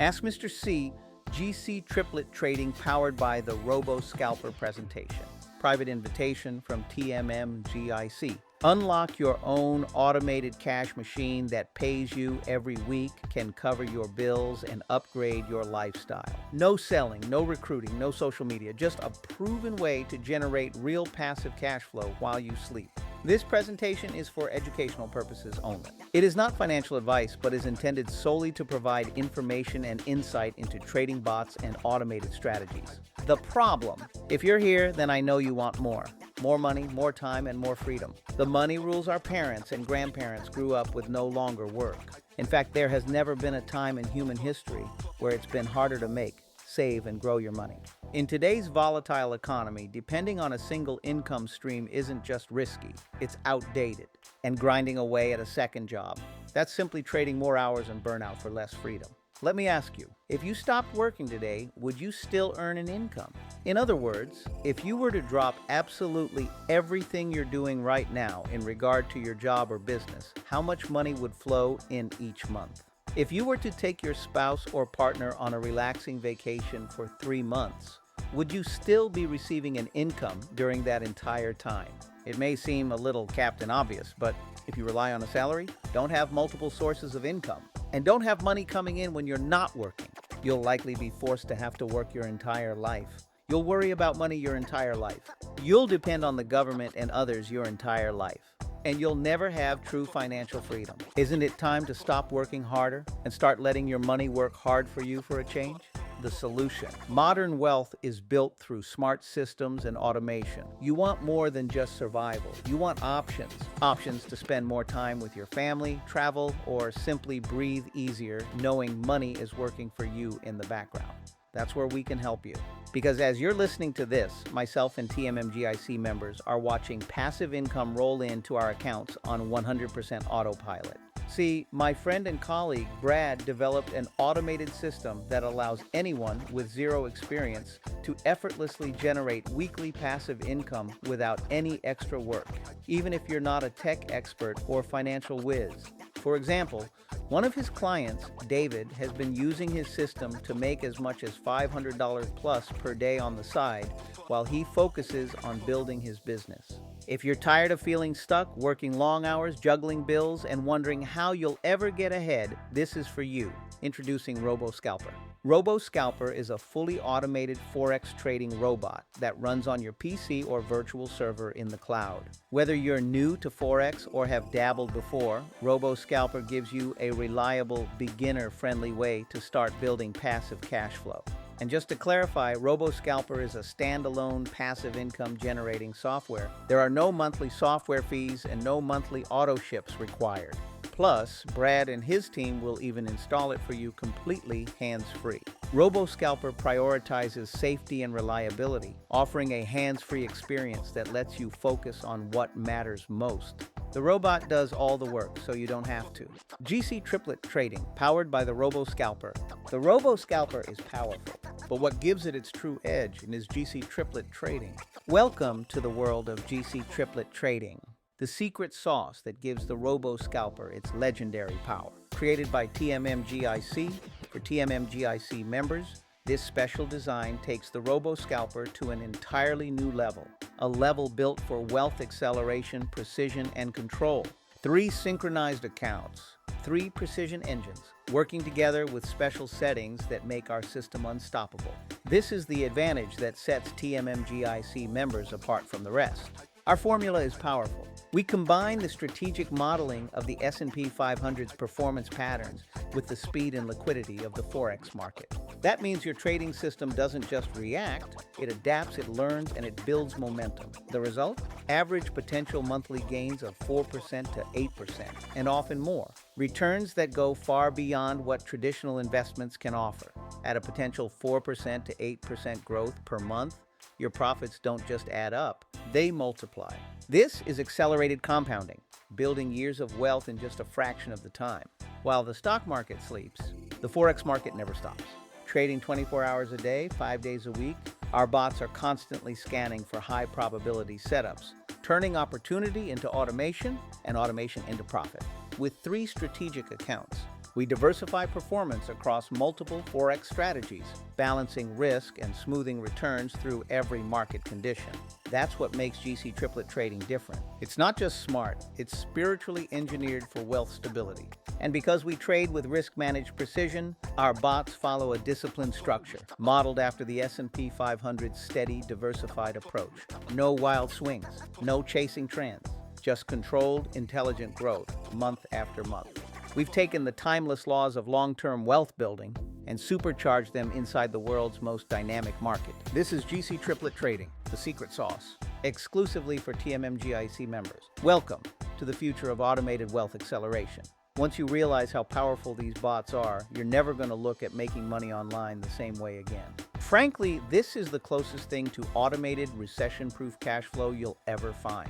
Ask Mr. C, GC Triplett Trading powered by the Robo Scalper presentation. Private invitation from TMMGIC. Unlock your own automated cash machine that pays you every week, can cover your bills, and upgrade your lifestyle. No selling, no recruiting, no social media, just a proven way to generate real passive cash flow while you sleep. This presentation is for educational purposes only. It is not financial advice, but is intended solely to provide information and insight into trading bots and automated strategies. The problem: if you're here, then I know you want more. More money, more time, and more freedom. The money rules our parents and grandparents grew up with no longer work. In fact, there has never been a time in human history where it's been harder to make, save, and grow your money. In today's volatile economy, depending on a single income stream isn't just risky, it's outdated. And grinding away at a second job, that's simply trading more hours and burnout for less freedom. Let me ask you, if you stopped working today, would you still earn an income? In other words, if you were to drop absolutely everything you're doing right now in regard to your job or business, how much money would flow in each month? If you were to take your spouse or partner on a relaxing vacation for 3 months, would you still be receiving an income during that entire time? It may seem a little Captain Obvious, but if you rely on a salary, don't have multiple sources of income, and don't have money coming in when you're not working, you'll likely be forced to have to work your entire life. You'll worry about money your entire life. You'll depend on the government and others your entire life. And you'll never have true financial freedom. Isn't it time to stop working harder and start letting your money work hard for you for a change? The solution. Modern wealth is built through smart systems and automation. You want more than just survival. You want options. Options to spend more time with your family, travel, or simply breathe easier knowing money is working for you in the background. That's where we can help you. Because as you're listening to this, myself and TMMGIC members are watching passive income roll into our accounts on 100% autopilot. See, my friend and colleague Brad developed an automated system that allows anyone with zero experience to effortlessly generate weekly passive income without any extra work, even if you're not a tech expert or financial whiz. For example, one of his clients, David, has been using his system to make as much as $500 plus per day on the side while he focuses on building his business. If you're tired of feeling stuck, working long hours, juggling bills, and wondering how you'll ever get ahead, this is for you. Introducing Robo Scalper. Robo Scalper is a fully automated Forex trading robot that runs on your PC or virtual server in the cloud. Whether you're new to Forex or have dabbled before, Robo Scalper gives you a reliable, beginner-friendly way to start building passive cash flow. And just to clarify, Robo Scalper is a standalone passive income generating software. There are no monthly software fees and no monthly auto ships required. Plus, Brad and his team will even install it for you completely hands-free. Robo Scalper prioritizes safety and reliability, offering a hands-free experience that lets you focus on what matters most. The robot does all the work, so you don't have to. GC Triplett Trading, powered by the Robo Scalper. The Robo Scalper is powerful, but what gives it its true edge is GC Triplett Trading. Welcome to the world of GC Triplett Trading, the secret sauce that gives the Robo Scalper its legendary power. Created by TMMGIC for TMMGIC members, this special design takes the Robo Scalper to an entirely new level, a level built for wealth acceleration, precision, and control. 3 synchronized accounts, 3 precision engines, working together with special settings that make our system unstoppable. This is the advantage that sets TMMGIC members apart from the rest. Our formula is powerful. We combine the strategic modeling of the S&P 500's performance patterns with the speed and liquidity of the Forex market. That means your trading system doesn't just react, it adapts, it learns, and it builds momentum. The result? Average potential monthly gains of 4% to 8%, and often more. Returns that go far beyond what traditional investments can offer. At a potential 4% to 8% growth per month, your profits don't just add up, they multiply. This is accelerated compounding, building years of wealth in just a fraction of the time. While the stock market sleeps, the Forex market never stops. Trading 24 hours a day, 5 days a week, our bots are constantly scanning for high probability setups, turning opportunity into automation and automation into profit. With 3 strategic accounts, We diversify performance across multiple Forex strategies, balancing risk and smoothing returns through every market condition. That's what makes GC Triplett trading different. It's not just smart, it's spiritually engineered for wealth stability. And because we trade with risk-managed precision, our bots follow a disciplined structure, modeled after the S&P 500's steady, diversified approach. No wild swings, no chasing trends, just controlled, intelligent growth, month after month. We've taken the timeless laws of long-term wealth building and supercharged them inside the world's most dynamic market. This is GC Triplett Trading, the secret sauce, exclusively for TMMGIC members. Welcome to the future of automated wealth acceleration. Once you realize how powerful these bots are, you're never going to look at making money online the same way again. Frankly, this is the closest thing to automated, recession-proof cash flow you'll ever find.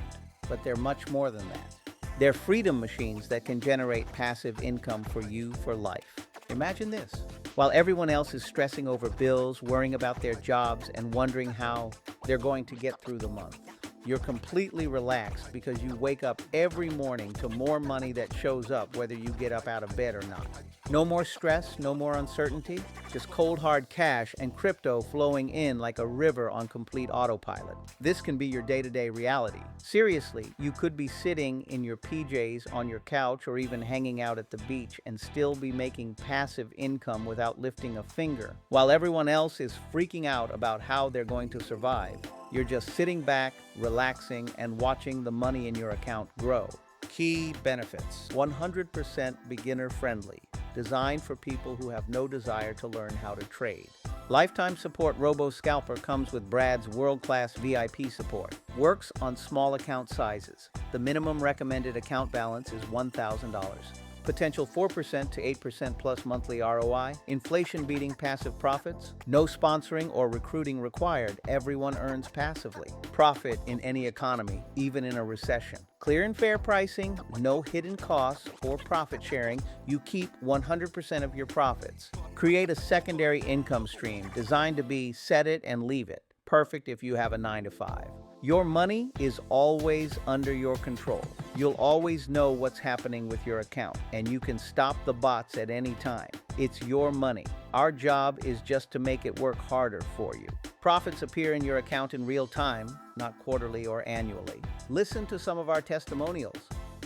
But they're much more than that. They're freedom machines that can generate passive income for you for life. Imagine this. While everyone else is stressing over bills, worrying about their jobs, and wondering how they're going to get through the month, you're completely relaxed because you wake up every morning to more money that shows up whether you get up out of bed or not. No more stress, no more uncertainty, just cold hard cash and crypto flowing in like a river on complete autopilot. This can be your day-to-day reality. Seriously, you could be sitting in your PJs on your couch or even hanging out at the beach and still be making passive income without lifting a finger. While everyone else is freaking out about how they're going to survive, you're just sitting back, relaxing, and watching the money in your account grow. Key benefits: 100% beginner-friendly, designed for people who have no desire to learn how to trade. Lifetime support. Robo Scalper comes with Brad's world-class VIP support. Works on small account sizes. The minimum recommended account balance is $1,000. Potential 4% to 8% plus monthly ROI, inflation-beating passive profits, no sponsoring or recruiting required, everyone earns passively. Profit in any economy, even in a recession. Clear and fair pricing, no hidden costs or profit sharing, you keep 100% of your profits. Create a secondary income stream designed to be set it and leave it, perfect if you have a 9-to-5. Your money is always under your control. You'll always know what's happening with your account, and you can stop the bots at any time. It's your money. Our job is just to make it work harder for you. Profits appear in your account in real time, not quarterly or annually. Listen to some of our testimonials.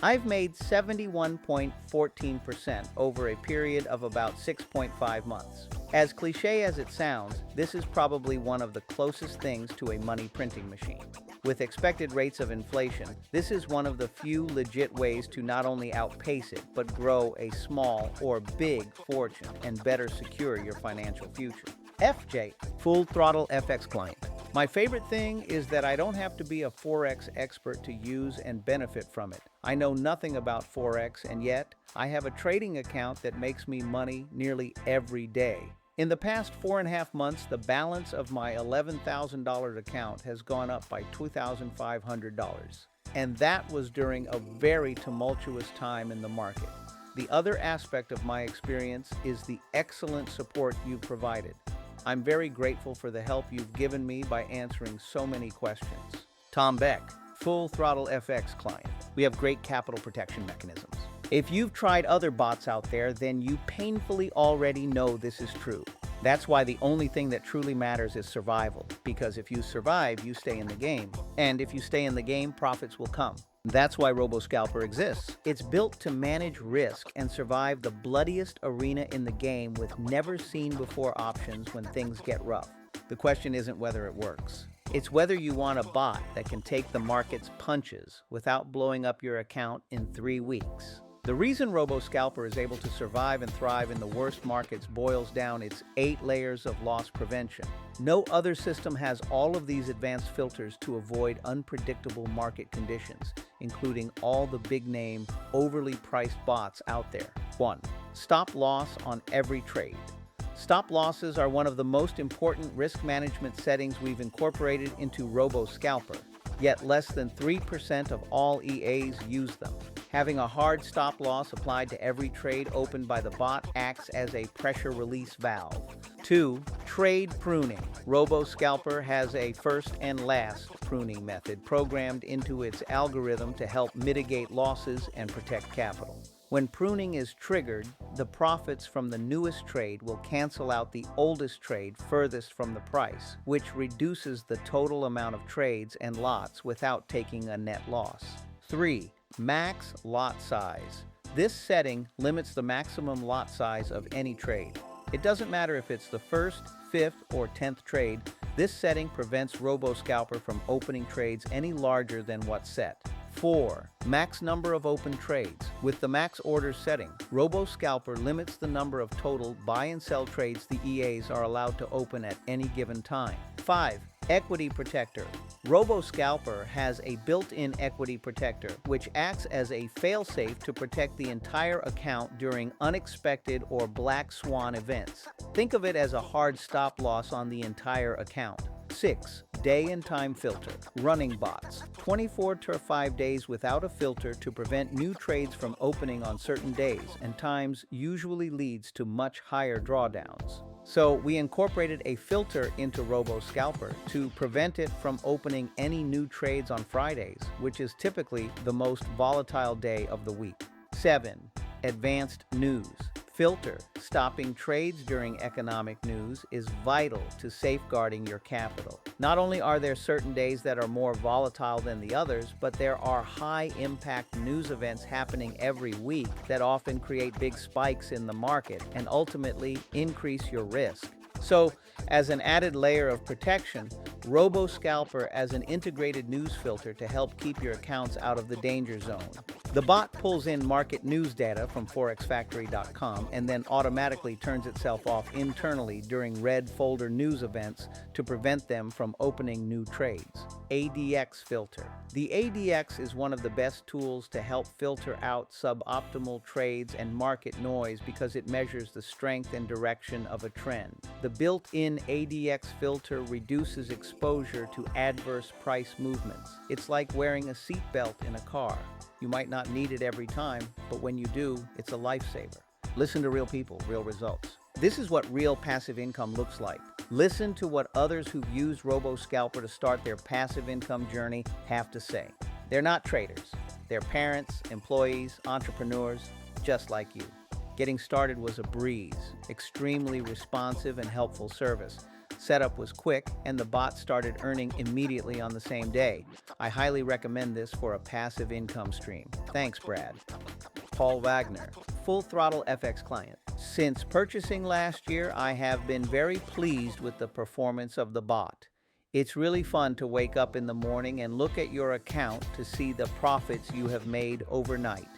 I've made 71.14% over a period of about 6.5 months. As cliche as it sounds, this is probably one of the closest things to a money printing machine. With expected rates of inflation, this is one of the few legit ways to not only outpace it, but grow a small or big fortune and better secure your financial future. FJ, Full Throttle FX Client. My favorite thing is that I don't have to be a Forex expert to use and benefit from it. I know nothing about Forex, and yet I have a trading account that makes me money nearly every day. In the past 4.5 months, the balance of my $11,000 account has gone up by $2,500. And that was during a very tumultuous time in the market. The other aspect of my experience is the excellent support you've provided. I'm very grateful for the help you've given me by answering so many questions. Tom Beck, Full Throttle FX Client. We have great capital protection mechanisms. If you've tried other bots out there, then you painfully already know this is true. That's why the only thing that truly matters is survival, because if you survive, you stay in the game. And if you stay in the game, profits will come. That's why Robo Scalper exists. It's built to manage risk and survive the bloodiest arena in the game with never-seen-before options when things get rough. The question isn't whether it works. It's whether you want a bot that can take the market's punches without blowing up your account in 3 weeks. The reason Robo Scalper is able to survive and thrive in the worst markets boils down its 8 layers of loss prevention. No other system has all of these advanced filters to avoid unpredictable market conditions, including all the big-name, overly priced bots out there. 1. Stop loss on every trade. Stop losses are one of the most important risk management settings we've incorporated into Robo Scalper, yet less than 3% of all EAs use them. Having a hard stop loss applied to every trade opened by the bot acts as a pressure release valve. 2. Trade pruning. Robo Scalper has a first and last pruning method programmed into its algorithm to help mitigate losses and protect capital. When pruning is triggered, the profits from the newest trade will cancel out the oldest trade furthest from the price, which reduces the total amount of trades and lots without taking a net loss. 3. Max lot size. This setting limits the maximum lot size of any trade. It doesn't matter if it's the first, 5th, or 10th trade. This setting prevents Robo Scalper from opening trades any larger than what's set. 4. Max number of open trades. With the max order setting, Robo Scalper limits the number of total buy and sell trades the EAs are allowed to open at any given time. 5. Equity protector. Robo Scalper has a built-in equity protector, which acts as a failsafe to protect the entire account during unexpected or black swan events. Think of it as a hard stop loss on the entire account. 6. Day and time filter. Running bots. 24 to 5 days without a filter to prevent new trades from opening on certain days and times usually leads to much higher drawdowns. So we incorporated a filter into Robo Scalper to prevent it from opening any new trades on Fridays, which is typically the most volatile day of the week. 7. Advanced news. Filter. Stopping trades during economic news is vital to safeguarding your capital. Not only are there certain days that are more volatile than the others, but there are high-impact news events happening every week that often create big spikes in the market and ultimately increase your risk. So, as an added layer of protection, Robo Scalper as an integrated news filter to help keep your accounts out of the danger zone. The bot pulls in market news data from forexfactory.com and then automatically turns itself off internally during red folder news events to prevent them from opening new trades. ADX filter. The ADX is one of the best tools to help filter out suboptimal trades and market noise because it measures the strength and direction of a trend. The built-in ADX filter reduces exposure to adverse price movements. It's like wearing a seatbelt in a car. You might not need it every time, but when you do, it's a lifesaver. Listen to real people, real results. This is what real passive income looks like. Listen to what others who've used Robo Scalper to start their passive income journey have to say. They're not traders. They're parents, employees, entrepreneurs, just like you. Getting started was a breeze, extremely responsive and helpful service. Setup was quick, and the bot started earning immediately on the same day. I highly recommend this for a passive income stream. Thanks, Brad. Paul Wagner, Full Throttle FX client. Since purchasing last year, I have been very pleased with the performance of the bot. It's really fun to wake up in the morning and look at your account to see the profits you have made overnight.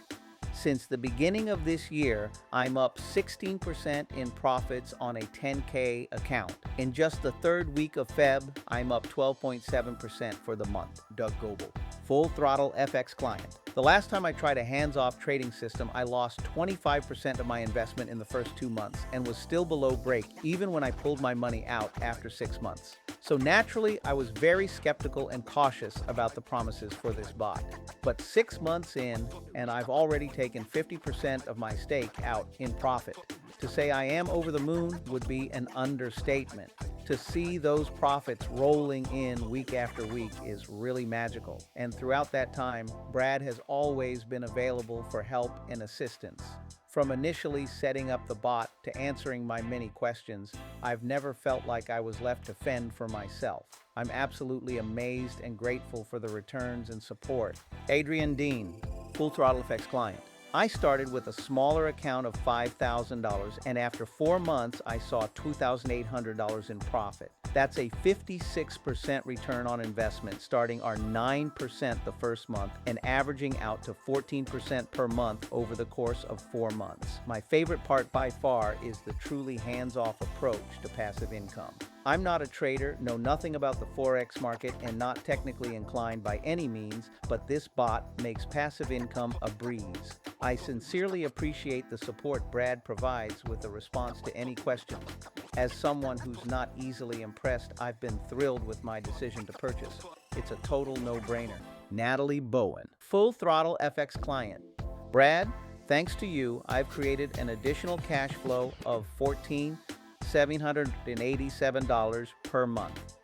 Since the beginning of this year, I'm up 16% in profits on a 10K account. In just the third week of Feb, I'm up 12.7% for the month. Doug Goebel, Full Throttle FX client. The last time I tried a hands-off trading system, I lost 25% of my investment in the first 2 months and was still below break even when I pulled my money out after 6 months. So naturally, I was very skeptical and cautious about the promises for this bot. But 6 months in, and I've already taken 50% of my stake out in profit. To say I am over the moon would be an understatement. To see those profits rolling in week after week is really magical. And throughout that time, Brad has always been available for help and assistance. From initially setting up the bot to answering my many questions, I've never felt like I was left to fend for myself. I'm absolutely amazed and grateful for the returns and support. Adrian Dean, Full Throttle FX client. I started with a smaller account of $5,000, and after 4 months, I saw $2,800 in profit. That's a 56% return on investment, starting our 9% the first month and averaging out to 14% per month over the course of 4 months. My favorite part by far is the truly hands-off approach to passive income. I'm not a trader, know nothing about the Forex market, and not technically inclined by any means, but this bot makes passive income a breeze. I sincerely appreciate the support Brad provides with a response to any questions. As someone who's not easily impressed, I've been thrilled with my decision to purchase. It's a total no-brainer. Natalie Bowen, Full Throttle FX client. Brad, thanks to you, I've created an additional cash flow of $14,787 per month.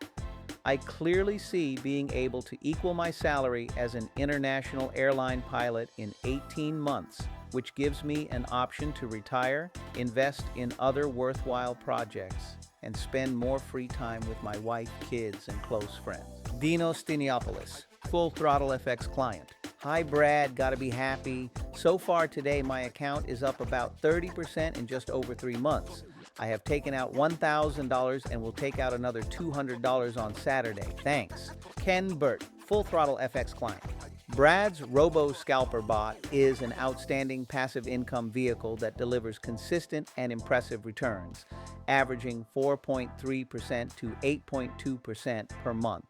I clearly see being able to equal my salary as an international airline pilot in 18 months which gives me an option to retire, invest in other worthwhile projects, and spend more free time with my wife, kids, and close friends. Dinos Steniopoulos, Full Throttle FX client. Hi Brad, gotta be happy. So far today, my account is up about 30% in just over 3 months. I have taken out $1,000 and will take out another $200 on Saturday. Thanks. Ken Burt, Full Throttle FX client. Brad's Robo Scalper bot is an outstanding passive income vehicle that delivers consistent and impressive returns, averaging 4.3% to 8.2% per month.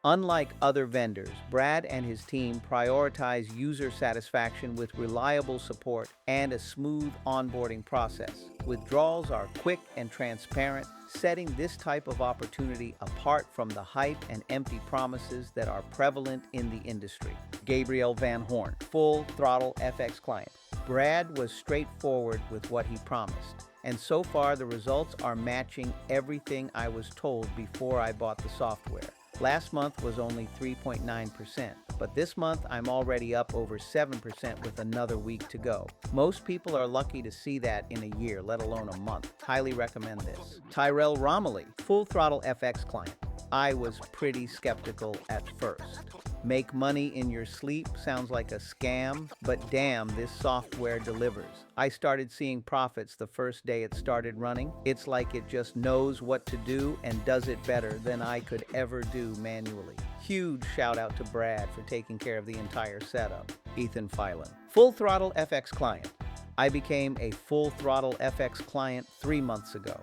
Unlike other vendors, Brad and his team prioritize user satisfaction with reliable support and a smooth onboarding process. Withdrawals are quick and transparent, setting this type of opportunity apart from the hype and empty promises that are prevalent in the industry. Gabriel Van Horn, Full Throttle FX client. Brad was straightforward with what he promised, and so far the results are matching everything I was told before I bought the software. Last month was only 3.9%, but this month I'm already up over 7% with another week to go. Most people are lucky to see that in a year, let alone a month. Highly recommend this. Tyrell Romilly, Full Throttle FX client. I was pretty skeptical at first. Make money in your sleep sounds like a scam, but damn, this software delivers. I started seeing profits the first day it started running. It's like it just knows what to do and does it better than I could ever do manually. Huge shout out to Brad for taking care of the entire setup. Ethan Phelan, Full Throttle FX client. I became a Full Throttle FX client 3 months ago.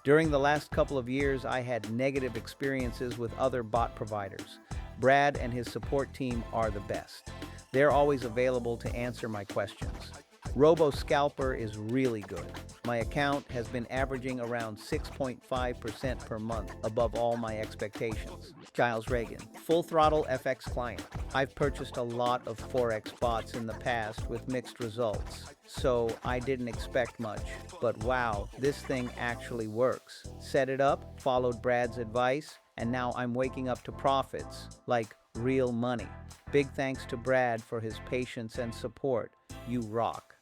During the last couple of years, I had negative experiences with other bot providers. Brad and his support team are the best. They're always available to answer my questions. Robo Scalper is really good. My account has been averaging around 6.5% per month, above all my expectations. Giles Reagan, Full Throttle FX client. I've purchased a lot of Forex bots in the past with mixed results, so I didn't expect much. But wow, this thing actually works. Set it up, followed Brad's advice, and now I'm waking up to profits, like real money. Big thanks to Brad for his patience and support. You rock.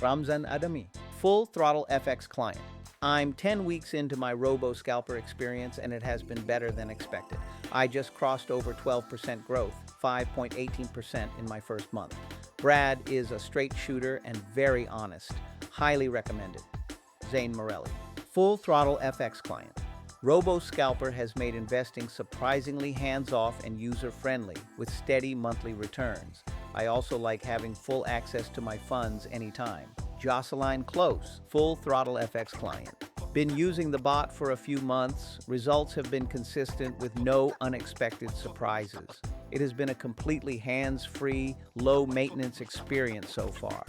Ramzan Adami, Full Throttle FX client. I'm 10 weeks into my Robo Scalper experience and it has been better than expected. I just crossed over 12% growth, 5.18% in my first month. Brad is a straight shooter and very honest. Highly recommended. Zane Morelli, Full Throttle FX client. Robo Scalper has made investing surprisingly hands-off and user-friendly with steady monthly returns. I also like having full access to my funds anytime. Jocelyn Close, Full Throttle FX client. Been using the bot for a few months. Results have been consistent with no unexpected surprises. It has been a completely hands-free, low-maintenance experience so far.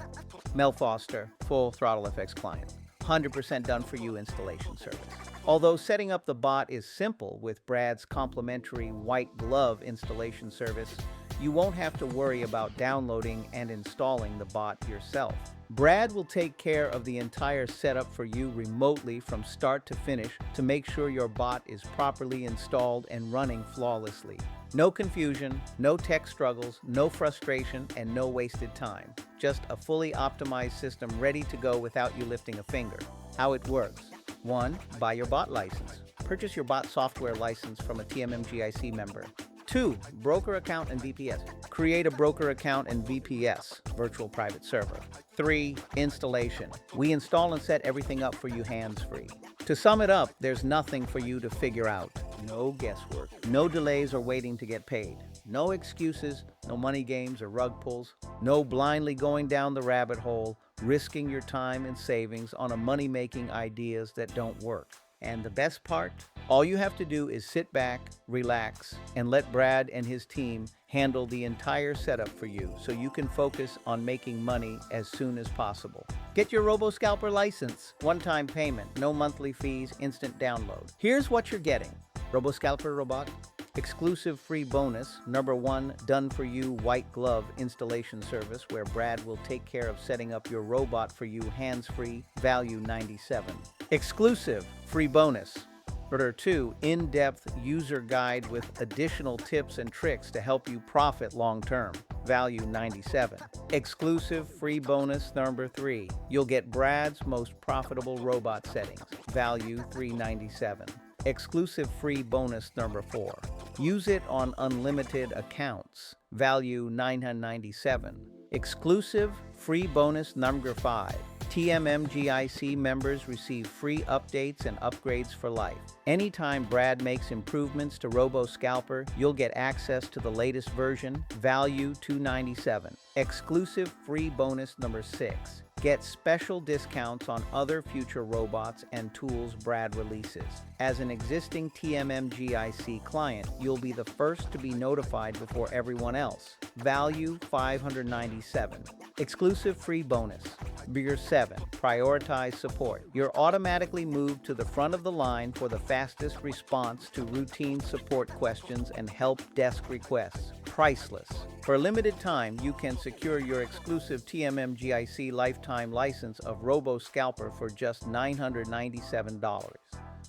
Mel Foster, Full Throttle FX client. 100% done for you installation service. Although setting up the bot is simple with Brad's complimentary white glove installation service, you won't have to worry about downloading and installing the bot yourself. Brad will take care of the entire setup for you remotely from start to finish to make sure your bot is properly installed and running flawlessly. No confusion, no tech struggles, no frustration, and no wasted time. Just a fully optimized system ready to go without you lifting a finger. How it works. 1. Buy your bot license. Purchase your bot software license from a TMMGIC member. 2. Broker account and VPS. Create a broker account and VPS, virtual private server. 3. Installation. We install and set everything up for you hands-free. To sum it up, there's nothing for you to figure out. No guesswork. No delays or waiting to get paid. No excuses, no money games or rug pulls. No blindly going down the rabbit hole, risking your time and savings on a money-making ideas that don't work. And the best part? All you have to do is sit back, relax, and let Brad and his team handle the entire setup for you so you can focus on making money as soon as possible. Get your Robo Scalper license, one-time payment, no monthly fees, instant download. Here's what you're getting. Robo Scalper robot, exclusive free bonus, #1 done-for-you white glove installation service where Brad will take care of setting up your robot for you hands-free, value $97. Exclusive free bonus. #2 in-depth user guide with additional tips and tricks to help you profit long-term. value 97. Exclusive free bonus number 3. You'll get Brad's most profitable robot settings, value 397. Exclusive free bonus number 4. Use it on unlimited accounts, value 997. Exclusive free bonus number 5. TMMGIC members receive free updates and upgrades for life. Anytime Brad makes improvements to Robo Scalper, you'll get access to the latest version, value 297. Exclusive free bonus number 6. Get special discounts on other future robots and tools Brad releases. As an existing TMMGIC client, you'll be the first to be notified before everyone else. Value 597. Exclusive free bonus. Beer 7. Prioritize support. You're automatically moved to the front of the line for the fastest response to routine support questions and help desk requests. Priceless. For a limited time, you can secure your exclusive TMMGIC lifetime license of Robo Scalper for just $997.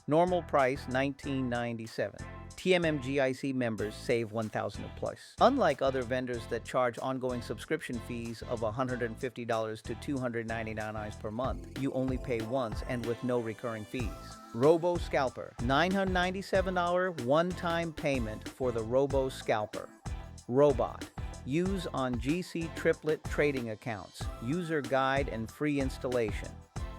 Normal price $1997. TMMGIC members save $1,000 plus. Unlike other vendors that charge ongoing subscription fees of $150 to $299 per month, you only pay once and with no recurring fees. Robo Scalper, $997 one-time payment for the Robo Scalper. Robot. Use on GC Triplett trading accounts. User guide and free installation.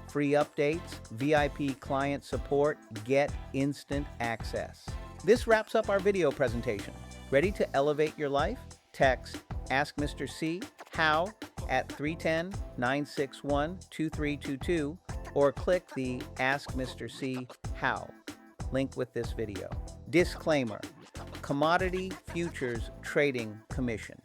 Free updates, VIP client support, get instant access. This wraps up our video presentation. Ready to elevate your life? Text Ask Mr. C How at 310-961-2322 or click the Ask Mr. C How link with this video. Disclaimer: Commodity Futures Trading Commission.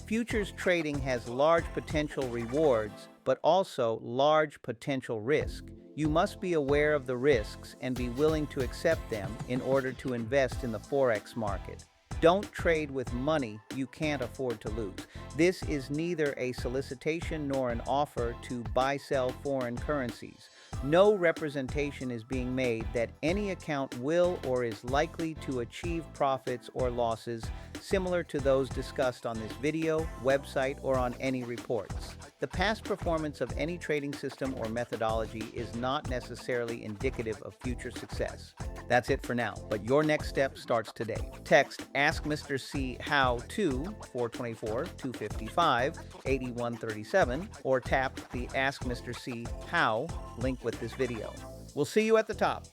Futures trading has large potential rewards, but also large potential risk. You must be aware of the risks and be willing to accept them in order to invest in the Forex market. Don't trade with money you can't afford to lose. This is neither a solicitation nor an offer to buy-sell foreign currencies. No representation is being made that any account will or is likely to achieve profits or losses similar to those discussed on this video, website, or on any reports. The past performance of any trading system or methodology is not necessarily indicative of future success. That's it for now, but your next step starts today. Text Ask Mr. C How to 424-255-8137 or tap the Ask Mr. C How link with this video. We'll see you at the top.